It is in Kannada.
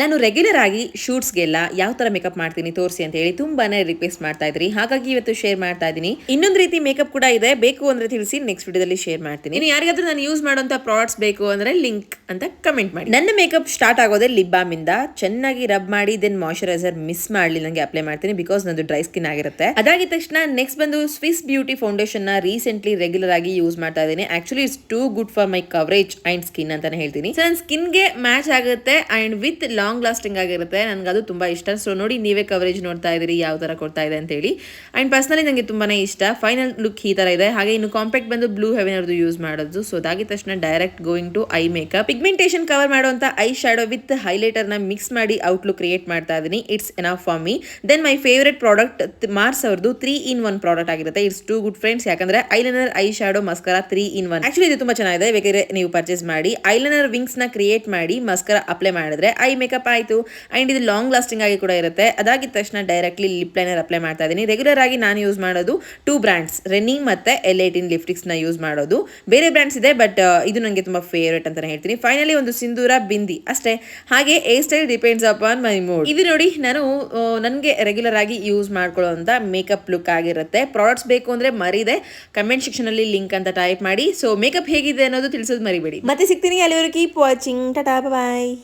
ನಾನು ರೆಗ್ಯುಲರ್ ಆಗಿ ಶೂಟ್ಸ್ಗೆಲ್ಲ ಯಾವ ತರ ಮೇಕಪ್ ಮಾಡ್ತೀನಿ ತೋರಿಸಿ ಅಂತ ಹೇಳಿ ತುಂಬಾನೇ ರಿಕ್ವೆಸ್ಟ್ ಮಾಡ್ತಾ ಇದ್ರಿ. ಹಾಗಾಗಿ ಇವತ್ತು ಶೇರ್ ಮಾಡ್ತಾ ಇದ್ದೀನಿ. ಇನ್ನೊಂದು ರೀತಿ ಮೇಕಪ್ ಕೂಡ ಇದೆ, ಬೇಕು ಅಂದ್ರೆ ತಿಳಿಸಿ ನೆಕ್ಸ್ಟ್ ವಿಡಿಯೋದಲ್ಲಿ ಶೇರ್ ಮಾಡ್ತೀನಿ. ಇನ್ನು ಯಾರಿಗಾದ್ರೂ ನಾನು ಯೂಸ್ ಮಾಡುವಂತ ಪ್ರಾಡಕ್ಟ್ಸ್ ಬೇಕು ಅಂದ್ರೆ ಲಿಂಕ್ ಅಂತ ಕಮೆಂಟ್ ಮಾಡಿ. ನನ್ನ ಮೇಕಪ್ ಸ್ಟಾರ್ಟ್ ಆಗೋದೇ ಲಿಪ್ ಬಾಮ್ ಇಂದ. ಚೆನ್ನಾಗಿ ರಬ್ ಮಾಡಿ ದೆನ್ ಮಾಯಶ್ಚರೈಸರ್ ಮಿಸ್ ಮಾಡಲಿ ನಂಗೆ ಅಪ್ಲೈ ಮಾಡ್ತೀನಿ, ಬಿಕಾಸ್ ನಂದು ಡ್ರೈ ಸ್ಕಿನ್ ಆಗಿರುತ್ತೆ. ಅದಾಗಿದ ತಕ್ಷಣ ನೆಕ್ಸ್ಟ್ ಬಂದು ಸ್ವಿಸ್ ಬ್ಯೂಟಿ ಫೌಂಡೇಶನ್ ನ ರೀಸೆಂಟ್ಲಿ ರೆಗ್ಯುಲರ್ ಆಗಿ ಯೂಸ್ ಮಾಡ್ತಾ ಇದ್ದೀನಿ. Actually it's too good for my coverage and skin ಅಂತಾನೆ ಹೇಳ್ತೀನಿ. ಸೊ ನನ್ನ ಸ್ಕಿನ್ ಗೆ ಮ್ಯಾಚ್ ಆಗುತ್ತೆ ಅಂಡ್ ವಿತ್ ಲಾಂಗ್ ಲಾಸ್ಟಿಂಗ್ ಆಗಿರುತ್ತೆ. ನನಗೆ ಅದು ತುಂಬಾ ಇಷ್ಟ. ಸೊ ನೋಡಿ ನೀವೇ ಕವರೇಜ್ ನೋಡ್ತಾ ಇದ್ದೀರಿ ಯಾವ ತರ ಕೊಡ್ತಾ ಇದೆ ಅಂತ ಹೇಳಿ. ಅಂಡ್ ಪರ್ಸನಲಿ ನನಗೆ ತುಂಬಾನೇ ಇಷ್ಟ. ಫೈನಲ್ ಲುಕ್ ಈ ತರ ಇದೆ. ಹಾಗೆ ಇನ್ನು ಕಾಂಪ್ಯಾಕ್ಟ್ ಬಂದು ಬ್ಲೂ ಹೆವೆನ್ ಅವ್ರದ್ದು ಯೂಸ್ ಮಾಡೋದು. ಸೊ ಅದಾಗಿದ ತಕ್ಷಣ direct going to eye makeup. Pigmentation cover ಮಾಡುವಂತ ಐ ಶ್ಯಾಡೋ ವಿತ್ ಹೈಲೈಟರ್ ನ ಮಿಕ್ಸ್ ಮಾಡಿ ಔಟ್ಲುಕ್ ಕ್ರಿಯೇಟ್ ಮಾಡ್ತಾ ಇದೀನಿ. It's enough for me. Then my favourite product Mars ಅವ್ರದ್ದು 3-in-1 ಪ್ರಾಡಕ್ಟ್ ಆಗಿರುತ್ತೆ. It's too good friends. ಯಾಕಂದ್ರೆ eyeliner, eye shadow, mascara 3-in-1. Actually ಇದು ತುಂಬಾ ಚೆನ್ನಾಗಿದೆ. ಬೇಕಾದ್ರೆ ನೀವು ಪರ್ಚೇಸ್ ಮಾಡಿ. ಐಲೈನರ್ ವಿಂಗ್ಸ್ ನ ಕ್ರಿಯೇಟ್ ಮಾಡಿ ಮಸ್ಕರಾ ಅಪ್ಲೈ ಮಾಡಿದ್ರೆ ಐ ಮೇಕಪ್ ಆಯ್ತು. ಅಂಡ್ ಇದು ಲಾಂಗ್ ಲಾಸ್ಟಿಂಗ್ ಆಗಿ ಕೂಡ ಇರುತ್ತೆ. ಅದಾಗಿದ ತಕ್ಷಣ ಡೈರೆಕ್ಟ್ಲಿ ಲಿಪ್ ಲೈನರ್ ಅಪ್ಲೈ ಮಾಡ್ತಾ ಇದ್ದೀನಿ. ರೆಗ್ಯುಲರ್ ಆಗಿ ನಾನು ಯೂಸ್ ಮಾಡೋದು 2 ಬ್ರಾಂಡ್ಸ್, ರೆನಿ ಮತ್ತೆ L18 ಲಿಪ್ಸ್ಟಿಕ್ಸ್ ನ ಯೂಸ್ ಮಾಡೋದು. ಬೇರೆ ಬ್ರಾಂಡ್ಸ್ ಇದೆ ಬಟ್ ಇದು ನನಗೆ ತುಂಬಾ ಫೇವರೇಟ್ ಅಂತಾನೆ ಹೇಳ್ತೀನಿ. ಫೈನಲಿ ಒಂದು ಸಿಂಧೂರ ಬಿಂದಿ ಅಷ್ಟೇ. ಹಾಗೆ ಹೇರ್ ಸ್ಟೈಲ್ ಡಿಪೆಂಡ್ಸ್ ಅಪಾನ್ ಮೈ ಮೂಡ್. ಇದು ನೋಡಿ ನಾನು ನನಗೆ ರೆಗ್ಯುಲರ್ ಆಗಿ ಯೂಸ್ ಮಾಡ್ಕೊಳ್ಳುವಂತ ಮೇಕಪ್ ಲುಕ್ ಆಗಿರುತ್ತೆ. ಪ್ರಾಡಕ್ಟ್ಸ್ ಬೇಕು ಅಂದ್ರೆ ಮರಿದೆ ಕಮೆಂಟ್ ಸೆಕ್ಷನ್ ಅಲ್ಲಿ ಲಿಂಕ್ ಅಂತ ಟೈಪ್ ಮಾಡಿ. ಸೊ ಮೇಕಪ್ ಹೇಗಿದೆ ಅನ್ನೋದು ತಿಳಿಸೋದು ಮರಿಬೇಡಿ. ಮತ್ತೆ ಸಿಗ್ತೀನಿ. ಅಲ್ಲಿವರೆಗೂ ಕೀಪ್ ವಾಚಿಂಗ್. ಟಾಟಾ, ಬಾಯ್.